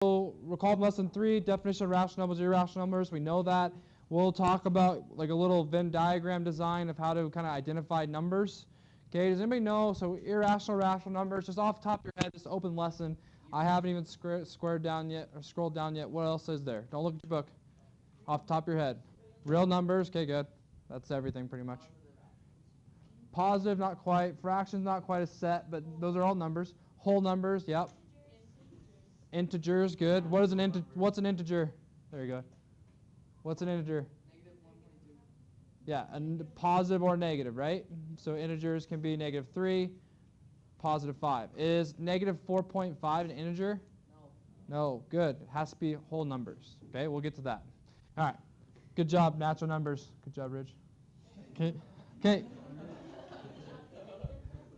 recall from lesson 3, definition of rational numbers, irrational numbers. We know that. We'll talk about like a little Venn diagram design of how to kind of identify numbers. Okay, does anybody know? So irrational, rational numbers, just off the top of your head, this open lesson. I haven't even squared down yet or scrolled down yet. What else is there? Don't look at your book. Off the top of your head. Real numbers, okay, good. That's everything pretty much. Positive, not quite. Fractions, not quite a set, but those are all numbers. Whole numbers, yep. Integers, good. What's an integer? There you go. What's an integer? -1.2. Yeah, positive or negative, right? So integers can be -3, +5. Is -4.5 an integer? No. No, good. It has to be whole numbers. Okay, we'll get to that. All right. Good job, natural numbers. Good job, Rich. Okay. Okay.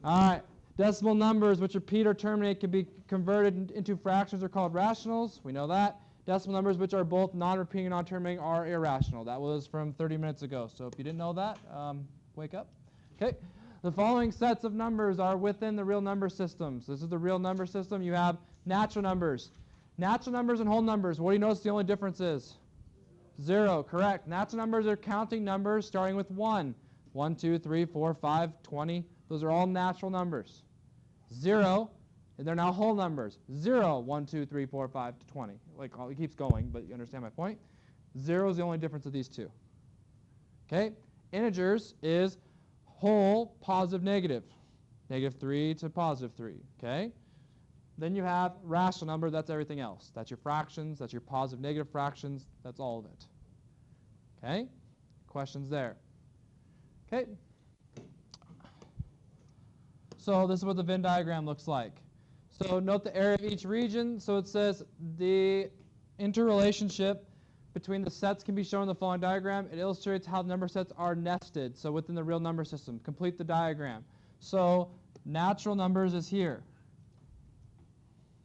All right. Decimal numbers, which repeat or terminate, can be converted into fractions, are called rationals. We know that. Decimal numbers, which are both non-repeating and non-terminating, are irrational. That was from 30 minutes ago. So if you didn't know that, wake up. Okay. The following sets of numbers are within the real number systems. This is the real number system. You have natural numbers. Natural numbers and whole numbers. What do you notice the only difference is? 0, correct. Natural numbers are counting numbers starting with 1. 1, 2, 3, 4, 5, 20. Those are all natural numbers. 0, and they're now whole numbers. 0, 1, 2, 3, 4, 5, to 20. Like, it keeps going, but you understand my point. 0 is the only difference of these two. Okay? Integers is whole, positive, negative. -3 to +3. Okay? Then you have rational number. That's everything else. That's your fractions. That's your positive, negative fractions. That's all of it. Okay? Questions there? Okay? So this is what the Venn diagram looks like. So note the area of each region. So it says the interrelationship between the sets can be shown in the following diagram. It illustrates how the number sets are nested, so within the real number system. Complete the diagram. So natural numbers is here.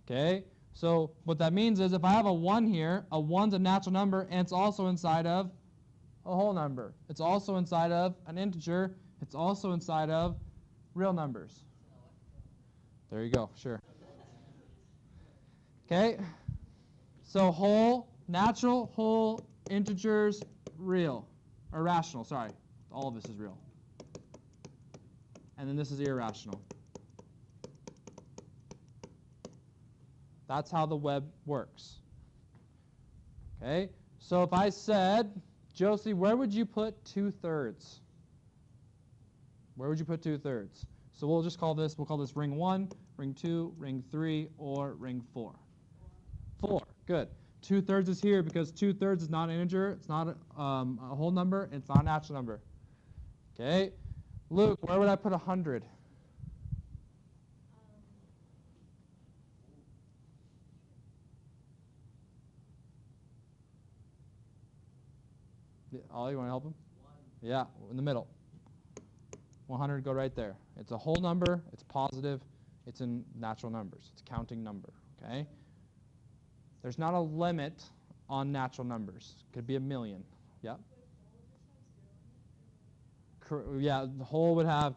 Okay? So what that means is if I have a 1 here, a 1's a natural number, and it's also inside of a whole number. It's also inside of an integer. It's also inside of real numbers. There you go, sure. Okay? So whole, natural, whole, integers, real. Or rational, sorry. All of this is real. And then this is irrational. That's how the web works. Okay? So if I said, Josie, where would you put 2/3? Where would you put 2/3? So we'll call this ring 1, ring 2, ring 3, or ring 4. 4, good. 2/3 is here because 2/3 is not an integer, it's not a whole number, it's not a natural number. Okay? Luke, where would I put 100? Ollie, you want to help him? 1. Yeah, in the middle. 100, go right there. It's a whole number, it's positive, it's in natural numbers. It's a counting number, okay? There's not a limit on natural numbers. Could be 1,000,000. Yeah? Yeah, the whole would have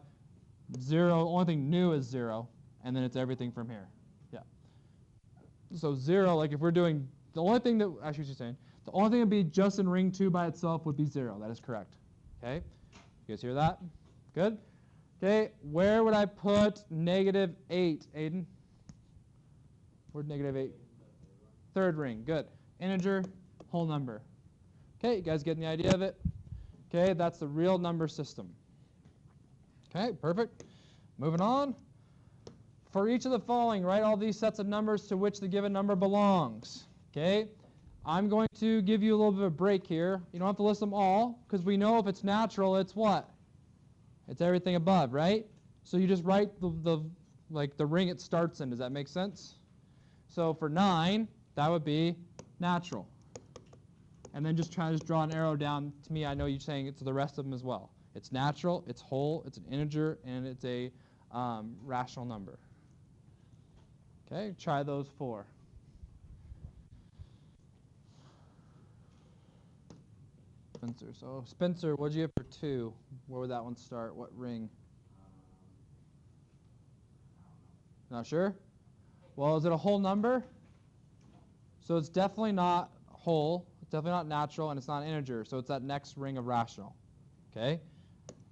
0. The only thing new is 0, and then it's everything from here. Yeah. So 0, like if we're doing, the only thing that, actually what you're saying, the only thing that would be just in ring 2 by itself would be 0. That is correct. Okay? You guys hear that? Good? Okay, where would I put -8, Aiden? Where'd -8? Third ring, good. Integer, whole number. Okay, you guys getting the idea of it? Okay, that's the real number system. Okay, perfect. Moving on. For each of the following, write all these sets of numbers to which the given number belongs. Okay, I'm going to give you a little bit of a break here. You don't have to list them all, because we know if it's natural, it's what? It's everything above, right? So you just write the ring it starts in. Does that make sense? So for 9, that would be natural. And then just draw an arrow down. To me, I know you're saying it to the rest of them as well. It's natural, it's whole, it's an integer, and it's a rational number. Okay, try those 4. Spencer. So Spencer, what'd you get for 2? Where would that one start? What ring? Not sure? Well, is it a whole number? So it's definitely not whole, it's definitely not natural, and it's not an integer. So it's that next ring of rational. Okay?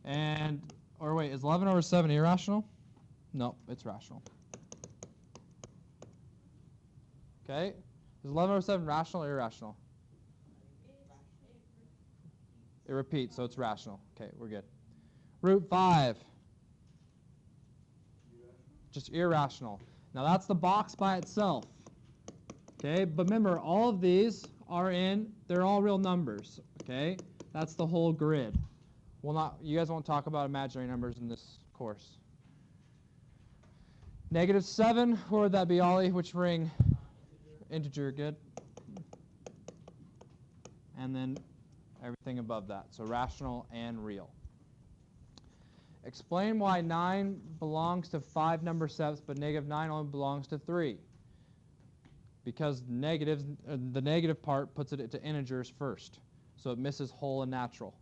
And, or wait, is 11 over 7 irrational? No, it's rational. Okay? Is 11 over 7 rational or irrational? It repeats, so it's rational. Okay, we're good. Root 5. Just irrational. Now that's the box by itself. Okay, but remember, all of these are they're all real numbers. Okay, that's the whole grid. You guys won't talk about imaginary numbers in this course. -7, where would that be, Ollie? Which ring? Integer, good. And then everything above that, so rational and real. Explain why 9 belongs to 5 number sets, but -9 only belongs to 3. Because the negative part puts it into integers first, so it misses whole and natural.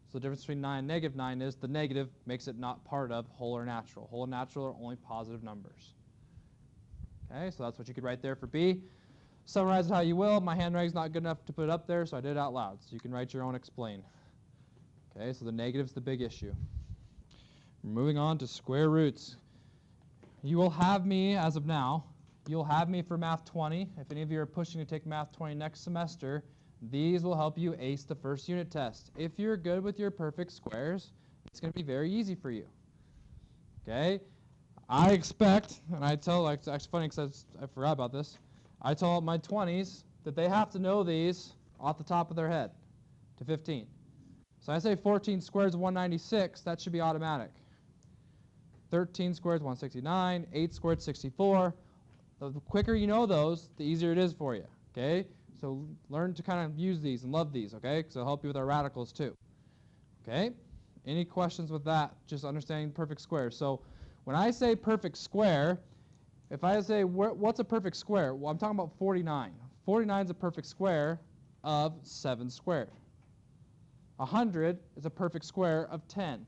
So the difference between 9 and -9 is the negative makes it not part of whole or natural. Whole and natural are only positive numbers. Okay, so that's what you could write there for B. Summarize it how you will. My handwriting's not good enough to put it up there, so I did it out loud. So you can write your own explain. Okay, so the negative's the big issue. Moving on to square roots. You will have me, as of now, you'll have me for Math 20. If any of you are pushing to take Math 20 next semester, these will help you ace the first unit test. If you're good with your perfect squares, it's going to be very easy for you. Okay? I expect, and I tell, it's actually funny because I forgot about this, I tell my 20s that they have to know these off the top of their head to 15. So I say 14 squared is 196, that should be automatic. 13 squared is 169, 8 squared is 64. The quicker you know those, the easier it is for you, okay? So learn to kind of use these and love these, okay? Because it'll help you with our radicals too, okay? Any questions with that? Just understanding perfect squares. So when I say perfect square, if I say what's a perfect square? Well, I'm talking about 49. 49 is a perfect square of 7 squared. 100 is a perfect square of 10.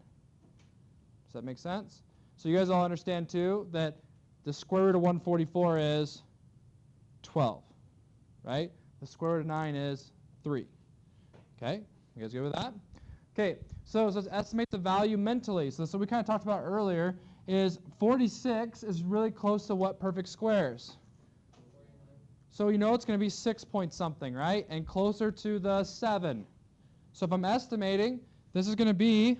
Does that make sense? So you guys all understand too that the square root of 144 is 12, right? The square root of 9 is 3. Okay, you guys good with that? Okay, so it says estimate the value mentally. So this is what we kind of talked about earlier, is 46 is really close to what perfect squares? So you know it's going to be 6 point something, right? And closer to the 7. So if I'm estimating, this is going to be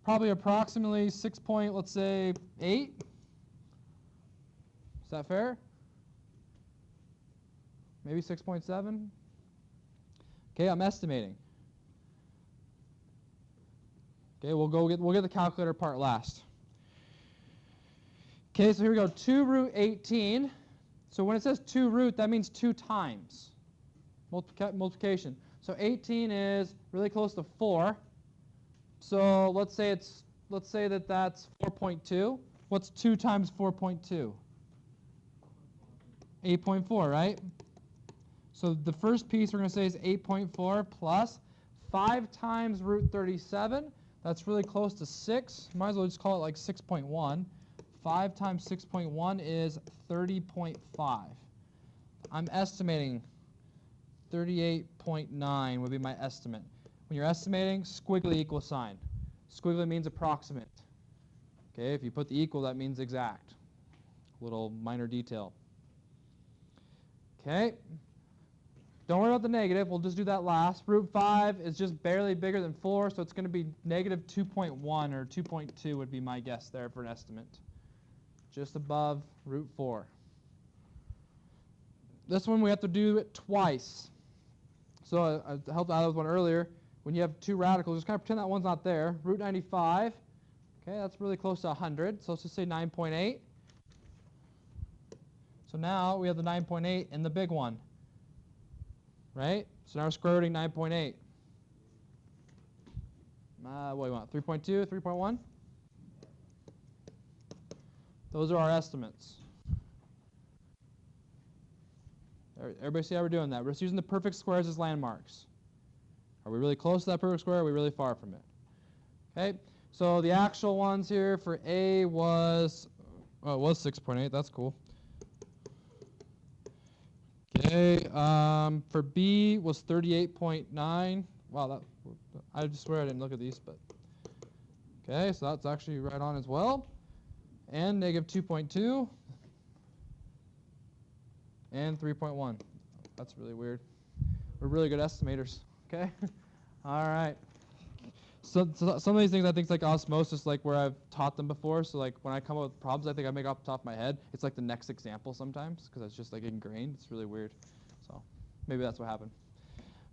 probably approximately 6 point, let's say, 8. Is that fair? Maybe 6.7? Okay, I'm estimating. Okay, we'll get the calculator part last. Okay, so here we go, 2 root 18. So when it says 2 root, that means 2 times multiplication. So 18 is really close to 4. So let's say that that's 4.2. What's 2 times 4.2? 8.4, right? So the first piece we're going to say is 8.4 plus 5 times root 37. That's really close to 6. Might as well just call it like 6.1. 5 times 6.1 is 30.5. I'm estimating 38.9 would be my estimate. When you're estimating, squiggly equal sign. Squiggly means approximate. Okay, if you put the equal, that means exact. Little minor detail. Okay. Don't worry about the negative. We'll just do that last. Root 5 is just barely bigger than 4, so it's going to be negative 2.1 or 2.2 would be my guess there for an estimate. Just above root 4. This one we have to do it twice. So I helped out with one earlier. When you have 2 radicals, just kind of pretend that one's not there. Root 95. Okay, that's really close to 100. So let's just say 9.8. So now we have the 9.8 in the big one. Right? So now we're square rooting 9.8. What do you want? 3.2, 3.1? Those are our estimates. Everybody see how we're doing that? We're just using the perfect squares as landmarks. Are we really close to that perfect square? Or are we really far from it? Okay, so the actual ones here for A was, oh, it was 6.8. That's cool. Okay, for B was 38.9. Wow, I just swear I didn't look at these, but okay, so that's actually right on as well. And negative 2.2 and 3.1. That's really weird. We're really good estimators. Okay, all right. So some of these things I think is like osmosis, like where I've taught them before. So like when I come up with problems, I think I make off the top of my head. It's like the next example sometimes because it's just like ingrained. It's really weird. So maybe that's what happened.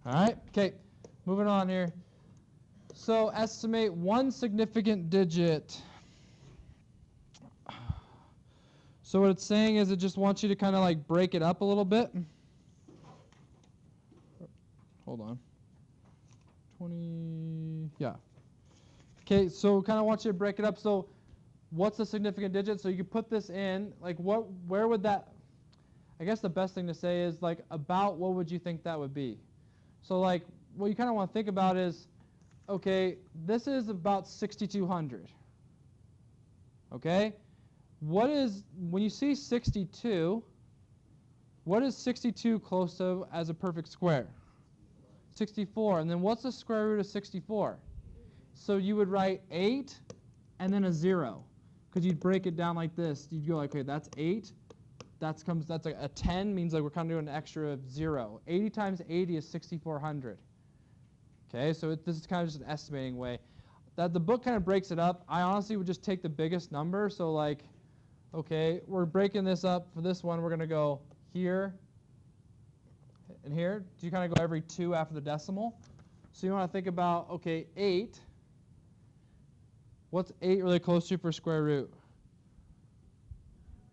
All right. Okay. Moving on here. So estimate one significant digit. So what it's saying is it just wants you to kind of like break it up a little bit. Hold on. 20, yeah. Okay, so kind of want you to break it up. So what's the significant digit? So you could put this in, like where would that, I guess the best thing to say is like about what would you think that would be? So like what you kind of want to think about is, okay, this is about 6,200. Okay? What is, when you see 62, what is 62 close to as a perfect square? 64. And then what's the square root of 64? So you would write 8 and then a 0. Because you'd break it down like this. You'd go, okay, that's 8. That's like a 10 means like we're kind of doing an extra of 0. 80 times 80 is 6,400. Okay, so this is kind of just an estimating way. That the book kind of breaks it up. I honestly would just take the biggest number. So like, okay, we're breaking this up. For this one, we're going to go here and here. So you kind of go every 2 after the decimal. So you want to think about, okay, 8. What's 8 really close to for square root?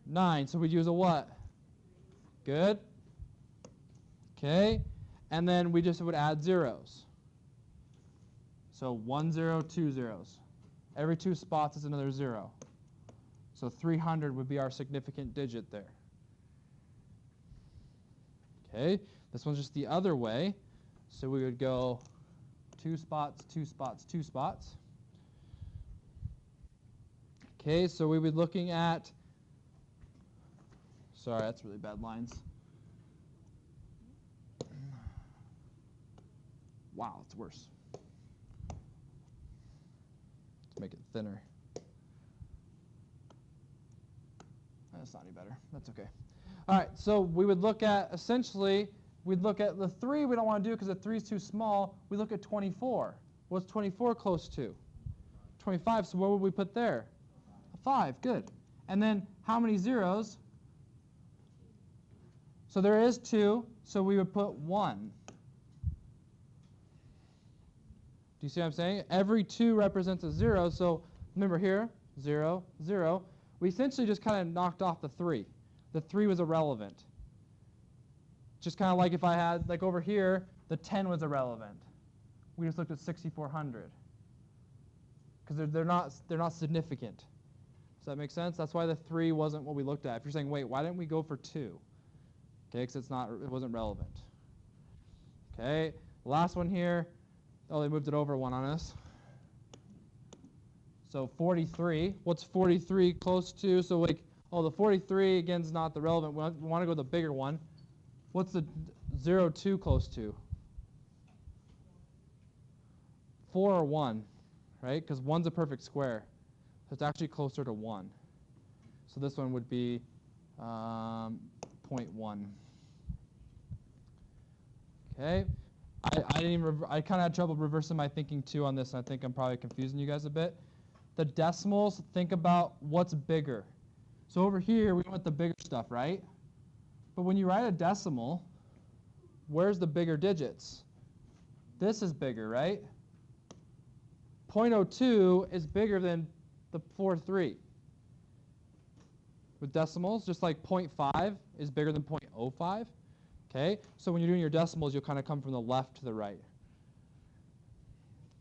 9. So we'd use a what? Good. Okay. And then we just would add zeros. So 1 0, 2 zeros. Every 2 spots is another 0. So 300 would be our significant digit there. Okay. This one's just the other way. So we would go 2 spots, 2 spots, 2 spots. Okay, so we would be looking at, sorry, that's really bad lines. Wow, it's worse. Let's make it thinner. That's not any better. That's okay. All right, so we would look at, essentially, we'd look at the 3 we don't want to do because the 3 is too small. We look at 24. What's 24 close to? 25, so what would we put there? 5, good. And then how many zeros? So there is 2, so we would put 1. Do you see what I'm saying? Every 2 represents a 0, so remember here, 0, 0. We essentially just kind of knocked off the 3. The 3 was irrelevant. Just kind of like if I had, like over here, the 10 was irrelevant. We just looked at 6,400. Because they're not significant. Does that make sense? That's why the 3 wasn't what we looked at. If you're saying, wait, why didn't we go for 2? Okay, because it wasn't relevant. Okay, last one here. Oh, they moved it over 1 on us. So 43. What's 43 close to? So like, oh, the 43 again is not the relevant one. We want to go with the bigger one. What's the 0, 2 close to? 4 or 1, right? Because 1's a perfect square. So it's actually closer to 1. So this one would be 0.1. Okay. I kind of had trouble reversing my thinking too on this, and I think I'm probably confusing you guys a bit. The decimals, think about what's bigger. So over here, we want the bigger stuff, right? But when you write a decimal, where's the bigger digits? This is bigger, right? 0.02 is bigger than the 4.3. With decimals, just like 0.5 is bigger than 0.05. Okay, so when you're doing your decimals, you'll kind of come from the left to the right.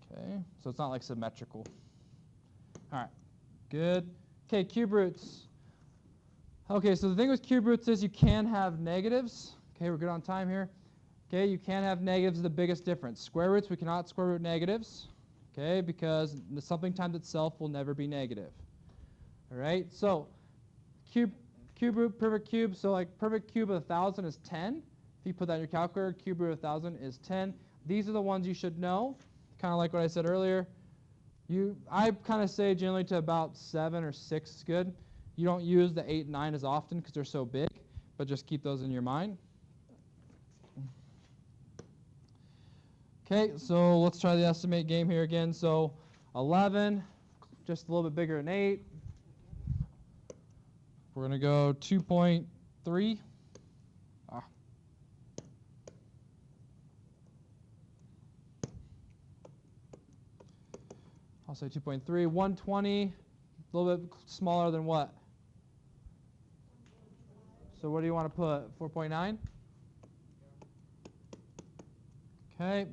Okay, so it's not like symmetrical. All right, good. Okay, cube roots. Okay, so the thing with cube roots is you can have negatives. Okay, we're good on time here. Okay, you can have negatives, the biggest difference. Square roots, we cannot square root negatives. Okay, because something times itself will never be negative. All right, so cube root, perfect cube. So like perfect cube of 1,000 is 10. If you put that in your calculator, cube root of 1,000 is 10. These are the ones you should know, kind of like what I said earlier. I kind of say generally to about 7 or 6 is good. You don't use the 8 and 9 as often because they're so big, but just keep those in your mind. Okay, so let's try the estimate game here again. So 11, just a little bit bigger than 8. We're going to go 2.3. I'll say 2.3. 120, a little bit smaller than what? So what do you want to put? 4.9? Okay.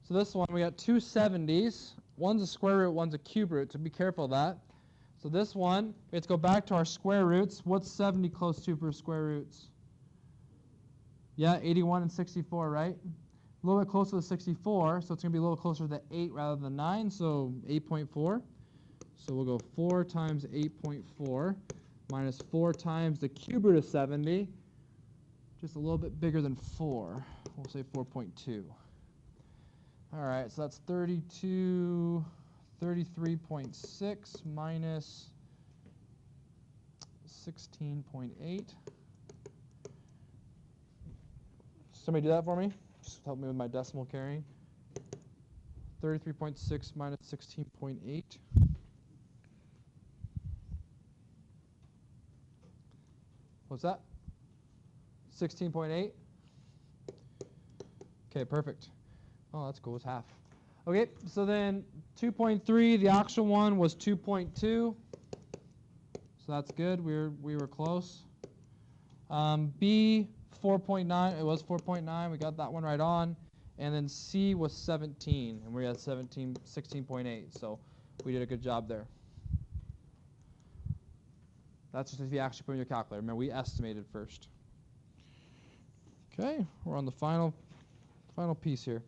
So this one, we got two 70s. One's a square root, one's a cube root, so be careful of that. So this one, we have to go back to our square roots. What's 70 close to for square roots? Yeah, 81 and 64, right? A little bit closer to 64, so it's going to be a little closer to 8 rather than 9, so 8.4. So we'll go 4 times 8.4 minus 4 times the cube root of 70, just a little bit bigger than 4. We'll say 4.2. All right, so that's 33.6 minus 16.8. Somebody do that for me? Just help me with my decimal carrying. 33.6 minus 16.8. What's that? 16.8? Okay, perfect. Oh, that's cool. It's half. Okay, so then 2.3, the actual one was 2.2. So that's good. We were close. B, 4.9. It was 4.9. We got that one right on. And then C was 17, and we had 16.8. So we did a good job there. That's just if you actually put in your calculator. Remember, we estimated first. Okay, we're on the final piece here.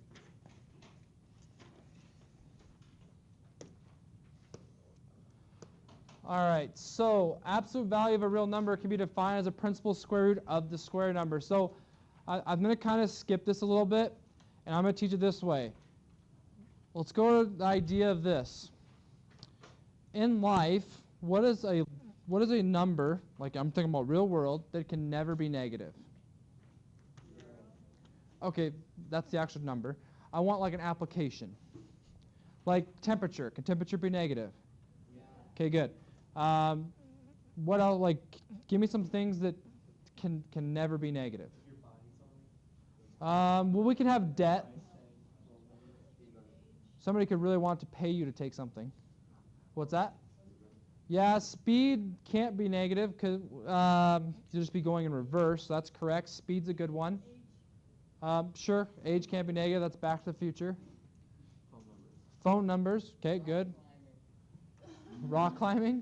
All right, so absolute value of a real number can be defined as a principal square root of the square number. So I'm going to kind of skip this a little bit, and I'm going to teach it this way. Let's go to the idea of this. In life, what is a number, like I'm thinking about real world, that can never be negative? Okay, that's the actual number. I want like an application. Like temperature. Can temperature be negative? Yeah. Okay, good. What else? Like, give me some things that can never be negative. If you're buying something. Well, we can have debt. Somebody could really want to pay you to take something. What's that? Yeah, speed can't be negative because you'll just be going in reverse. So that's correct. Speed's a good one. Sure, age can't be negative. That's Back to the Future. Phone numbers. Okay, good. Rock climbing.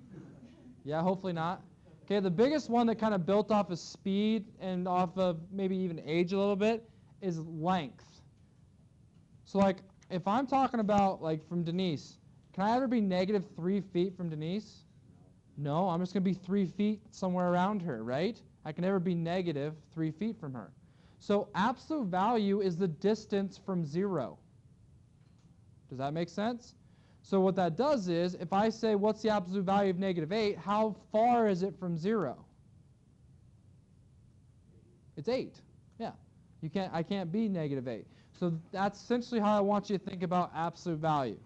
Yeah, hopefully not. Okay, the biggest one that kind of built off of speed and off of maybe even age a little bit is length. So like if I'm talking about like from Denise, can I ever be negative 3 feet from Denise? No, I'm just going to be 3 feet somewhere around her, right? I can never be negative 3 feet from her. So absolute value is the distance from 0. Does that make sense? So what that does is, if I say, what's the absolute value of negative 8, how far is it from 0? It's 8. Yeah. I can't be negative 8. So that's essentially how I want you to think about absolute value.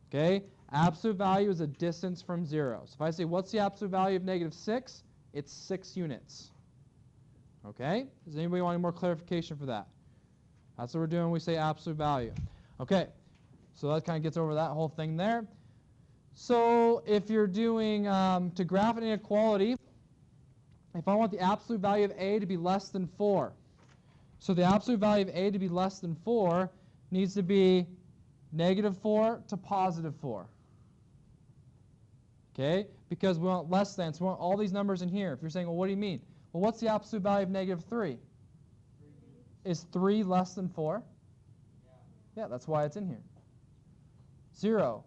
Okay? Absolute value is a distance from 0. So if I say, what's the absolute value of negative 6? It's 6 units. Okay? Does anybody want any more clarification for that? That's what we're doing when we say absolute value. Okay. So that kind of gets over that whole thing there. So if you're doing, to graph an inequality, if I want the absolute value of A to be less than 4, so the absolute value of A to be less than 4 needs to be negative 4 to positive 4. Okay? Because we want less than, so we want all these numbers in here. If you're saying, well, what do you mean? Well, what's the absolute value of negative 3? Is 3 less than 4? Yeah, that's why it's in here. 0.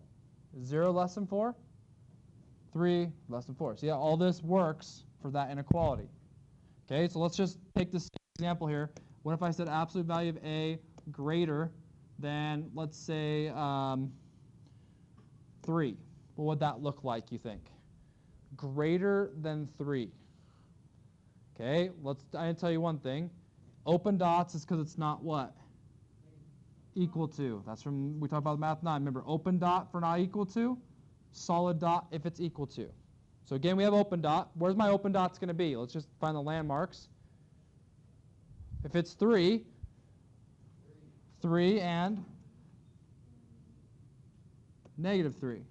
Is 0 less than 4? 3 less than 4. So yeah, all this works for that inequality. Okay, so let's just take the same example here. What if I said absolute value of a greater than, let's say, 3? What would that look like, you think? Greater than 3. Okay, I can tell you one thing. Open dots is because it's not what? Equal to. That's from, we talked about Math 9. Remember, open dot for not equal to, solid dot if it's equal to. So again, we have open dot. Where's my open dots going to be? Let's just find the landmarks. If it's 3 and -3.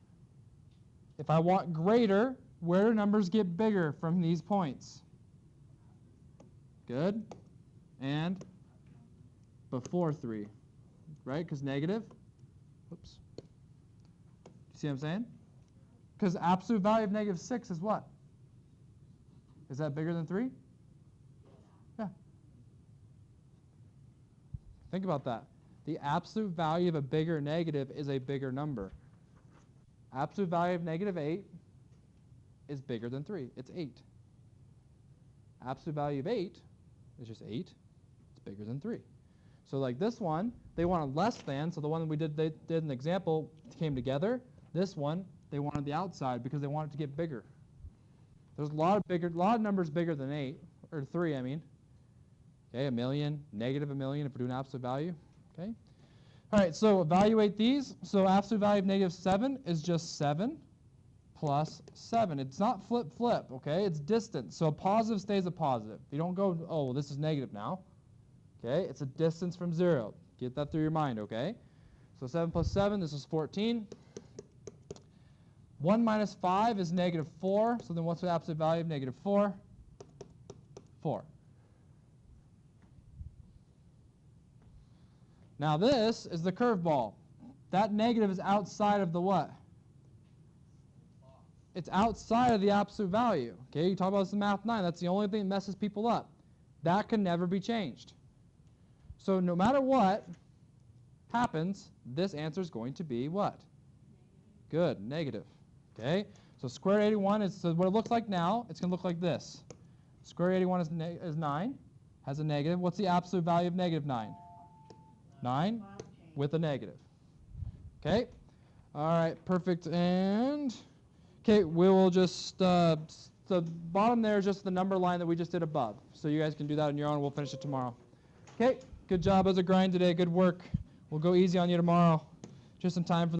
If I want greater, where do numbers get bigger from these points? Good. And before 3, right? Because negative. Oops. You see what I'm saying? Because absolute value of -6 is what? Is that bigger than 3? Yeah. Think about that. The absolute value of a bigger negative is a bigger number. Absolute value of -8 is bigger than 3. It's 8. Absolute value of 8 is just 8. It's bigger than 3. So like this one, they wanted less than, so the one they did an example came together. This one, they wanted the outside because they wanted to get bigger. There's a lot of numbers bigger than 8, or 3, I mean. Okay, 1,000,000, -1,000,000 if we're doing absolute value. Okay. All right, so evaluate these. So absolute value of -7 is just 7 plus 7. It's not flip, okay? It's distance. So a positive stays a positive. You don't go, oh, well, this is negative now. Okay, it's a distance from 0. Get that through your mind, okay? So 7 plus 7, this is 14. 1 minus 5 is -4. So then what's the absolute value of -4? 4. Now this is the curveball. That negative is outside of the what? It's outside of the absolute value. Okay, you talk about this in Math 9. That's the only thing that messes people up. That can never be changed. So no matter what happens, this answer is going to be what? Good, negative. Okay, so square root 81 is so what it looks like now. It's going to look like this. Square root 81 is 9, has a negative. What's the absolute value of -9? 9 with a negative. Okay, all right, perfect. And okay, we will just the bottom there is just the number line that we just did above. So you guys can do that on your own. We'll finish it tomorrow. Okay, good job as a grind today. Good work. We'll go easy on you tomorrow. Just in time for